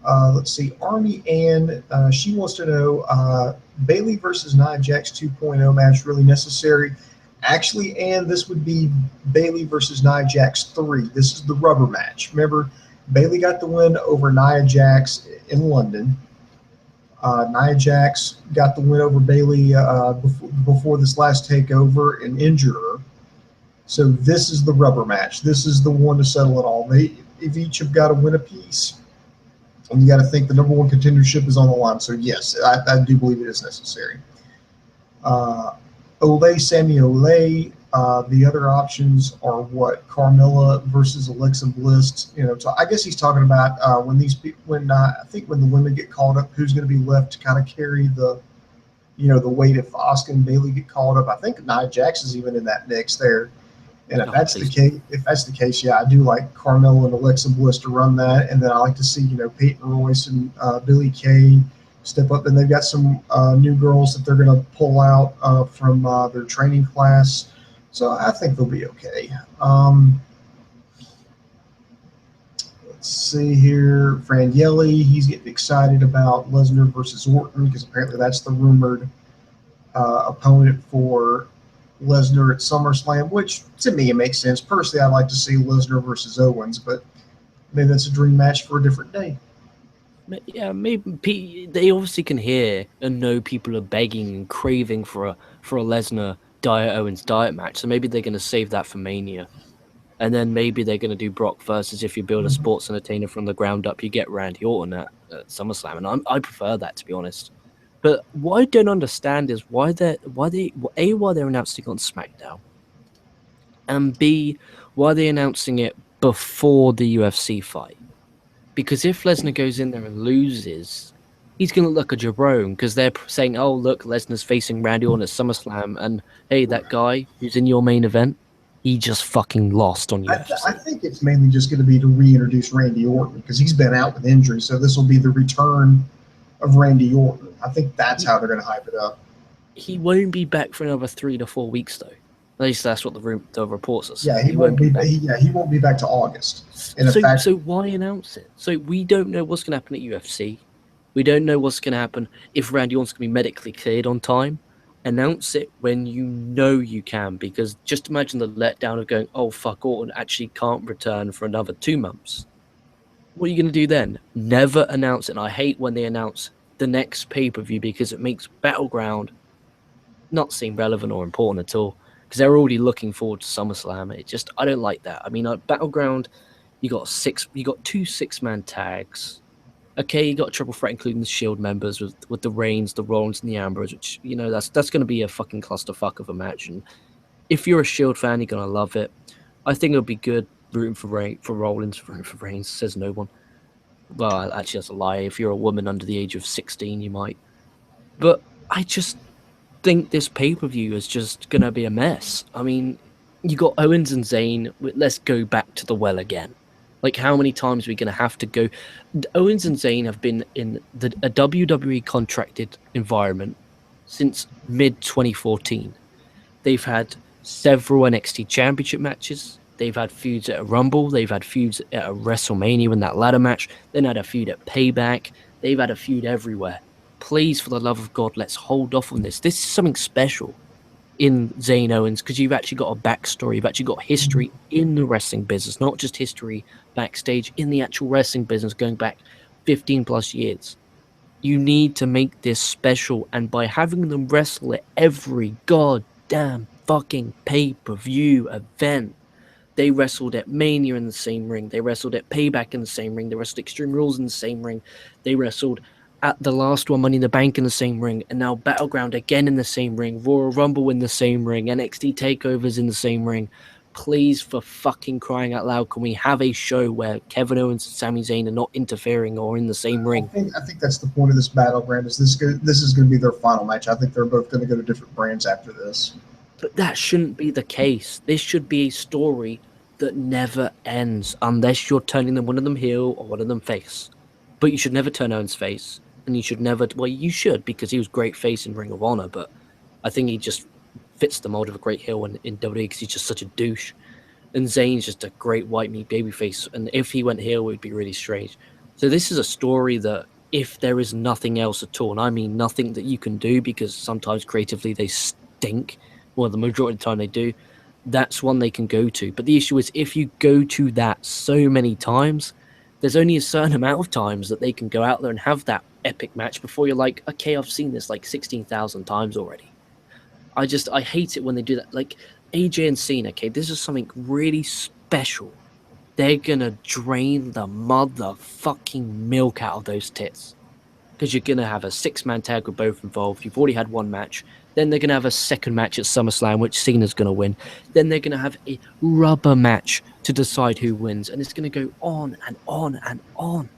Let's see. Army Ann, she wants to know Bayley versus Nia Jax 2.0 match really necessary? Actually, Ann, this would be Bayley versus Nia Jax 3. This is the rubber match. Remember, Bayley got the win over Nia Jax in London. Nia Jax got the win over Bayley before this last takeover and injured her. So this is the rubber match. This is the one to settle it all. They each have got to win a piece, and you got to think the number one contendership is on the line. So yes, I do believe it is necessary. Olay, Sami Olay. The other options are what? Carmella versus Alexa Bliss. You know, so I guess he's talking about when I think when the women get called up, who's going to be left to kind of carry the, you know, the weight if Asuka and Bayley get called up. I think Nia Jax is even in that mix there. And if that's the case, yeah, I do like Carmella and Alexa Bliss to run that, and then I like to see, you know, Peyton Royce and Billie Kay step up, and they've got some new girls that they're going to pull out from their training class, so I think they'll be okay. Let's see here, Franielli, he's getting excited about Lesnar versus Orton because apparently that's the rumored opponent for Lesnar at SummerSlam, which to me it makes sense. Personally, I'd like to see Lesnar versus Owens, but maybe that's a dream match for a different day. Yeah, maybe they obviously can hear and know people are begging and craving for a Lesnar Owens diet match, so maybe they're going to save that for Mania, and then maybe they're going to do Brock versus, if you build a sports entertainer from the ground up, you get Randy Orton at SummerSlam, and I prefer that, to be honest. But what I don't understand is why they're announcing it on SmackDown, and B, why are they announcing it before the UFC fight? Because if Lesnar goes in there and loses, he's going to look like a jabron because they're saying, "Oh, look, Lesnar's facing Randy Orton at SummerSlam, and hey, that guy who's in your main event, he just fucking lost on UFC." I think it's mainly just going to be to reintroduce Randy Orton because he's been out with injury, so this will be the return of Randy Orton. I think that's how they're going to hype it up. He won't be back for another 3 to 4 weeks, though. At least that's what the reports are saying. Yeah, he won't be back. He won't be back to August. So why announce it? So we don't know what's going to happen at UFC. We don't know what's going to happen if Randy Orton's going to be medically cleared on time. Announce it when you know you can, because just imagine the letdown of going, "Oh fuck, Orton actually can't return for another 2 months." What are you going to do then? Never announce it. And I hate when they announce the next pay-per-view because it makes Battleground not seem relevant or important at all because they're already looking forward to SummerSlam. I don't like that. I mean, Battleground, you got 2 6-man tags. Okay, you got a triple threat including the Shield members with the Reigns, the Rollins, and the Ambros, which, you know, that's going to be a fucking clusterfuck of a match. And if you're a Shield fan, you're going to love it. I think it'll be good. Rooting for Rollins, rooting for Reigns, says no one. Well, actually, that's a lie. If you're a woman under the age of 16, you might. But I just think this pay-per-view is just going to be a mess. I mean, you got Owens and Zayn. Let's go back to the well again. Like, how many times are we going to have to go? Owens and Zayn have been in a WWE contracted environment since mid-2014. They've had several NXT championship matches. They've had feuds at a Rumble. They've had feuds at a WrestleMania in that ladder match. Then had a feud at Payback. They've had a feud everywhere. Please, for the love of God, let's hold off on this. This is something special in Zayn Owens because you've actually got a backstory. You've actually got history in the wrestling business, not just history backstage, in the actual wrestling business going back 15 plus years. You need to make this special, and by having them wrestle at every goddamn fucking pay-per-view event, they wrestled at Mania in the same ring. They wrestled at Payback in the same ring. They wrestled Extreme Rules in the same ring. They wrestled at the last one, Money in the Bank, in the same ring. And now Battleground again in the same ring. Royal Rumble in the same ring. NXT takeovers in the same ring. Please, for fucking crying out loud, can we have a show where Kevin Owens and Sami Zayn are not interfering or in the same ring? I think that's the point of this Battleground. This is going to be their final match. I think they're both going to go to different brands after this. But that shouldn't be the case. This should be a story that never ends unless you're turning one of them heel or one of them face. But you should never turn Owens face. and you should never. Well, you should because he was great face in Ring of Honor, but I think he just fits the mold of a great heel in WWE because he's just such a douche. And Zayn's just a great white meat babyface, and if he went heel, it would be really strange. So this is a story that if there is nothing else at all, and I mean nothing that you can do because sometimes creatively they stink, well, the majority of the time they do, that's one they can go to. But the issue is if you go to that so many times, there's only a certain amount of times that they can go out there and have that epic match before you're like, okay, I've seen this like 16,000 times already. I hate it when they do that. Like AJ and Cena, okay, this is something really special. They're gonna drain the motherfucking milk out of those tits. Because you're gonna have a 6-man tag with both involved. You've already had one match. Then they're gonna have a second match at SummerSlam, which Cena's gonna win. Then they're gonna have a rubber match to decide who wins. And it's gonna go on and on and on.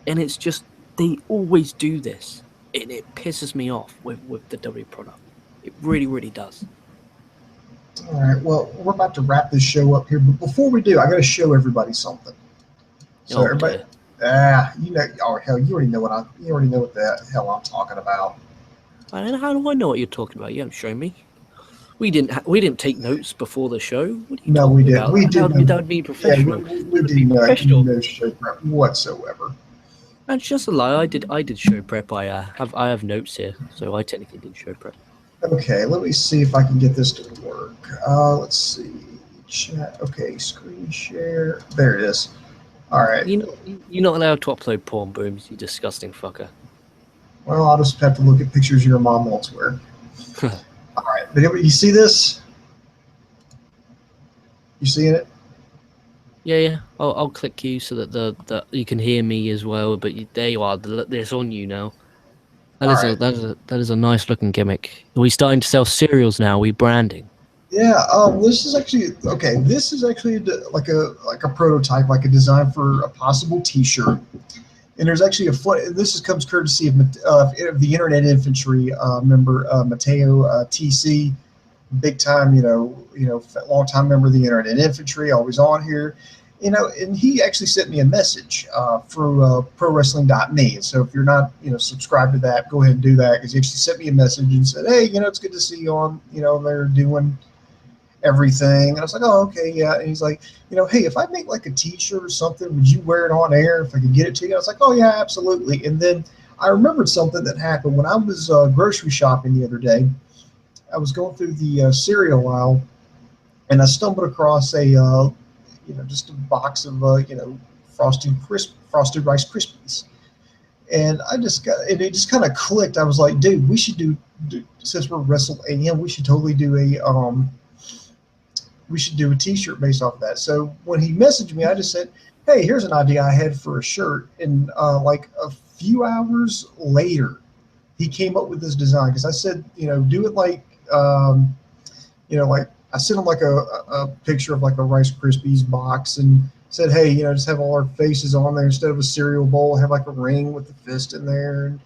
And it's just they always do this. And it pisses me off with the W product. It really, really does. All right. Well, we're about to wrap this show up here, but before we do, I got to show everybody something. So everybody, you know, oh hell, you already know what the hell I'm talking about. How do I know what you're talking about? You haven't shown me. We didn't take notes before the show. What are you No, we did. about? We did. That would be professional. Yeah, we did not do no show prep whatsoever. That's just a lie. I did show prep. I have notes here, so I technically did show prep. Okay, let me see if I can get this to work. Let's see. Chat. Okay, screen share. There it is. All right. You're not allowed to upload porn, Booms, you disgusting fucker. Well, I'll just have to look at pictures your mom elsewhere. All right. But you see this? You seeing it? Yeah. I'll click you so that the you can hear me as well. But there you are. It's on you now. That is a nice looking gimmick. Are we starting to sell cereals now? Are we branding? Yeah. This is actually okay. This is actually like a prototype, like a design for a possible T-shirt. And there's actually comes courtesy of the Internet Infantry member Matteo TC, big time, long time member of the Internet Infantry, always on here, and he actually sent me a message through ProWrestling.me. And so if you're not subscribed to that, go ahead and do that, because he actually sent me a message and said, hey, it's good to see you on, they're doing everything. And I was like, oh, okay, yeah. And he's like, hey, if I make like a T-shirt or something, would you wear it on air if I could get it to you? I was like, oh yeah, absolutely. And then I remembered something that happened when I was grocery shopping the other day. I was going through the cereal aisle, and I stumbled across just a box of frosted Rice Krispies, and it just kind of clicked. I was like, dude, we should do since we're Wrestle AM, we should totally do a T-shirt based off of that. So when he messaged me, I just said, hey, here's an idea I had for a shirt. And like a few hours later, he came up with this design, because I said, do it like, like I sent him like a picture of like a Rice Krispies box and said, hey, just have all our faces on there instead of a cereal bowl, have like a ring with the fist in there. And,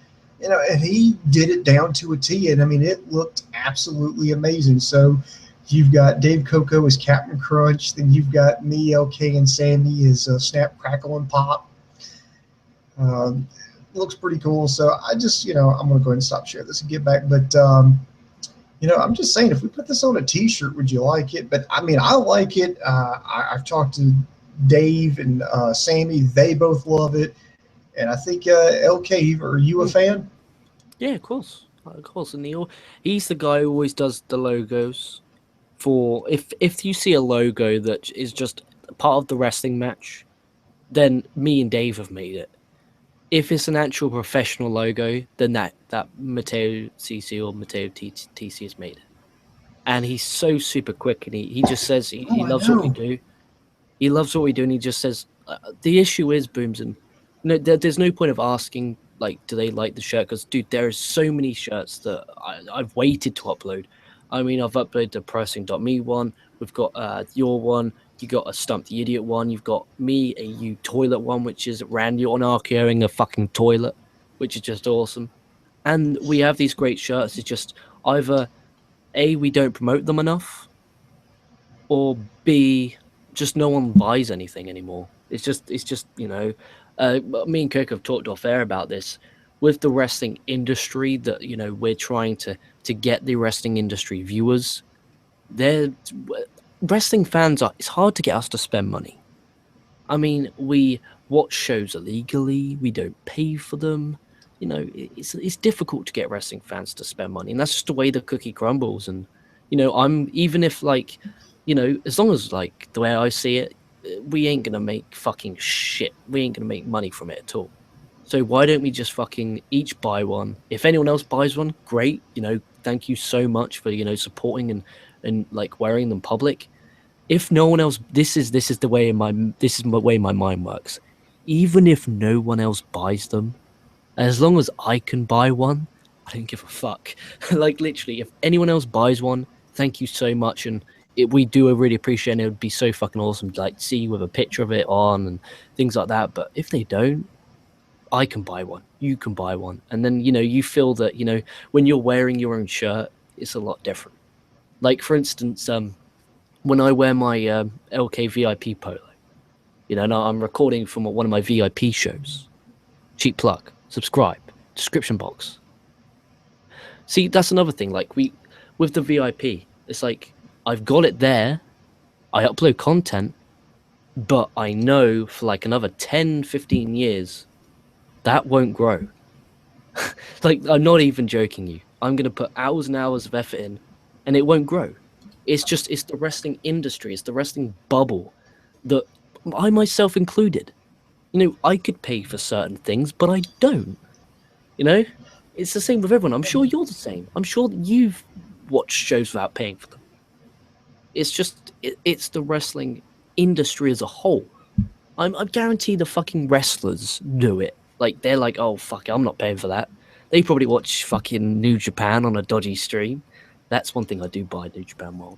and he did it down to a T. And I mean, it looked absolutely amazing. So you've got Dave Coco as Captain Crunch. Then you've got me, LK, and Sandy as Snap, Crackle, and Pop. Looks pretty cool. So I just, I'm going to go ahead and stop sharing this and get back. But, I'm just saying, if we put this on a T-shirt, would you like it? But, I mean, I like it. I've talked to Dave and Sammy. They both love it. And I think, LK, are you a fan? Yeah, of course. Of course. And he's the guy who always does the logos. For if you see a logo that is just part of the wrestling match, then me and Dave have made it. If it's an actual professional logo, then that Matteo CC or Matteo TC has made it. And he's so super quick, and he just says he loves what we do. He loves what we do, and he just says the issue is, Booms, and there's no point of asking like, do they like the shirt? Because dude, there are so many shirts that I've waited to upload. I mean, I've uploaded the Pressing.me one. We've got your one. You got a Stump the Idiot one. You've got me, a You Toilet one, which is Randy on RKOing a fucking toilet, which is just awesome. And we have these great shirts. It's just either A, we don't promote them enough, or B, just no one buys anything anymore. It's just me and Kirk have talked off air about this. with the wrestling industry that, you know, we're trying to get the wrestling industry viewers. Wrestling fans are, it's hard to get us to spend money. I mean, we watch shows illegally, we don't pay for them. You know, it's difficult to get wrestling fans to spend money, and that's just the way the cookie crumbles. And you know, I'm even if like, you know, as long as like the way I see it, we ain't gonna make fucking shit. We ain't gonna make money from it at all. So why don't we just fucking each buy one? If anyone else buys one, great. You know, thank you so much for, you know, supporting and like wearing them public. If no one else, this is the way way my mind works. Even if no one else buys them, as long as I can buy one, I don't give a fuck. Like literally, if anyone else buys one, thank you so much, and we do really appreciate it. It would be so fucking awesome to like see with a picture of it on and things like that. But if they don't, I can buy one, you can buy one, and then, you know, you feel that, you know, when you're wearing your own shirt, it's a lot different. Like for instance, when I wear my LK VIP polo, you know, and I'm recording from one of my VIP shows. Cheap plug, subscribe, description box. See, that's another thing. Like with the VIP, it's like I've got it there, I upload content, but I know for like another 10, 15 years, that won't grow. Like, I'm not even joking you. I'm going to put hours and hours of effort in, and it won't grow. It's the wrestling industry, it's the wrestling bubble that I myself included. You know, I could pay for certain things, but I don't. You know, it's the same with everyone. I'm sure you're the same. I'm sure that you've watched shows without paying for them. It's just, it's the wrestling industry as a whole. I guarantee the fucking wrestlers do it. Like, they're like, oh, fuck it, I'm not paying for that. They probably watch fucking New Japan on a dodgy stream. That's one thing I do buy, New Japan World.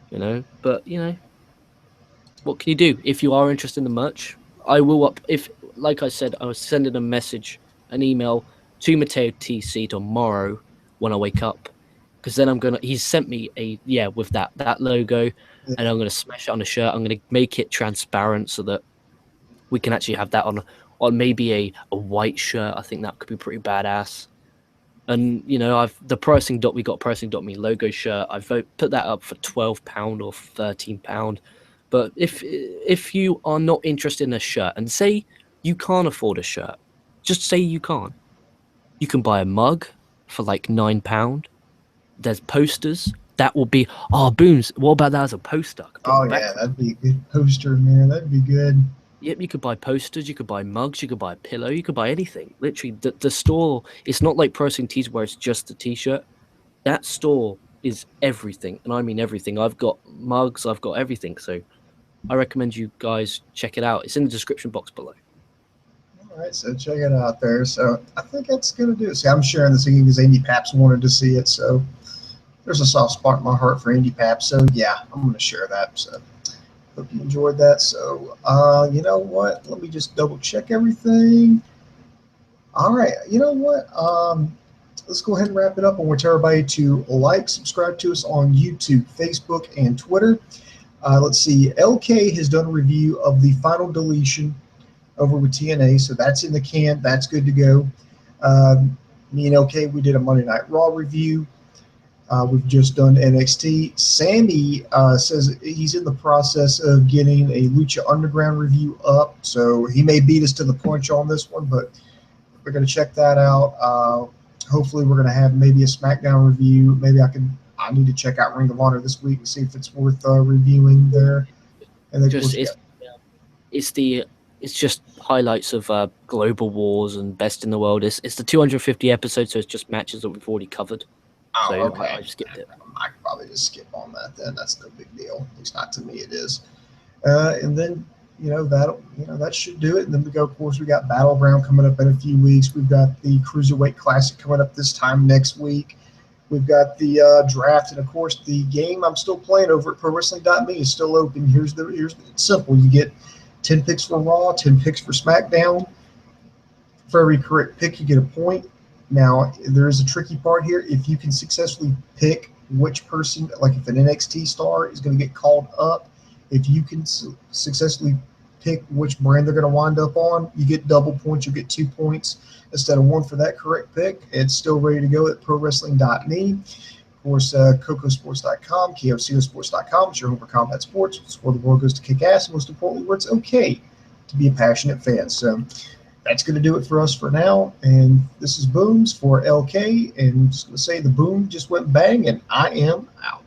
You know, but, you know, what can you do? If you are interested in the merch, I will like I said, I was sending a message, an email to Matteo TC tomorrow when I wake up. Because then he's sent me with that logo, and I'm gonna smash it on a shirt. I'm gonna make it transparent so that we can actually have that on maybe a white shirt. I think that could be pretty badass. And you know, we got pricing.me logo shirt. I've put that up for £12 or £13. But if you are not interested in a shirt, and say you can't afford a shirt, just say you can't. You can buy a mug for like £9. There's posters that will be booms. What about that as a poster? Oh yeah, that'd be a good poster, man. That'd be good. Yep, you could buy posters, you could buy mugs, you could buy a pillow, you could buy anything. Literally, the store, it's not like Pro Wrestling Tees where it's just a t-shirt. That store is everything, and I mean everything. I've got mugs, I've got everything. So I recommend you guys check it out. It's in the description box below. All right, so check it out there. So I think that's going to do it. See, I'm sharing this again because Andy Paps wanted to see it. So there's a soft spot in my heart for Andy Paps. So yeah, I'm going to share that. So hope you enjoyed that. So you know what? Let me just double check everything. All right, you know what? Let's go ahead and wrap it up. I want everybody to like, subscribe to us on YouTube, Facebook, and Twitter. Let's see. LK has done a review of the Final Deletion over with TNA, so that's in the can. That's good to go. Me and LK, we did a Monday Night Raw review. We've just done NXT. Sammy says he's in the process of getting a Lucha Underground review up, so he may beat us to the punch on this one, but we're going to check that out. Hopefully, we're going to have maybe a SmackDown review. Maybe I need to check out Ring of Honor this week and see if it's worth reviewing there. And then it's just highlights of Global Wars and Best in the World. It's the 250 episodes, so it's just matches that we've already covered. Oh, so okay. I skipped it. I could probably just skip on that then. That's no big deal. At least not to me, it is. And then that should do it. And then of course, we got Battleground coming up in a few weeks. We've got the Cruiserweight Classic coming up this time next week. We've got the draft, and of course, the game I'm still playing over at ProWrestling.me is still open. Here's it's simple. You get 10 picks for Raw, 10 picks for SmackDown. For every correct pick, you get a point. Now, there is a tricky part here. If you can successfully pick which person, like if an NXT star is going to get called up, if you can successfully pick which brand they're going to wind up on, you get double points. You get 2 points instead of 1 for that correct pick. It's still ready to go at ProWrestling.me. Of course, KocoSports.com, KocoSports.com. It's your home for combat sports. It's where the world goes to kick ass, and most importantly, where it's okay to be a passionate fan. So that's going to do it for us for now. And this is Booms for LK. And just going to say the boom just went bang, and I am out.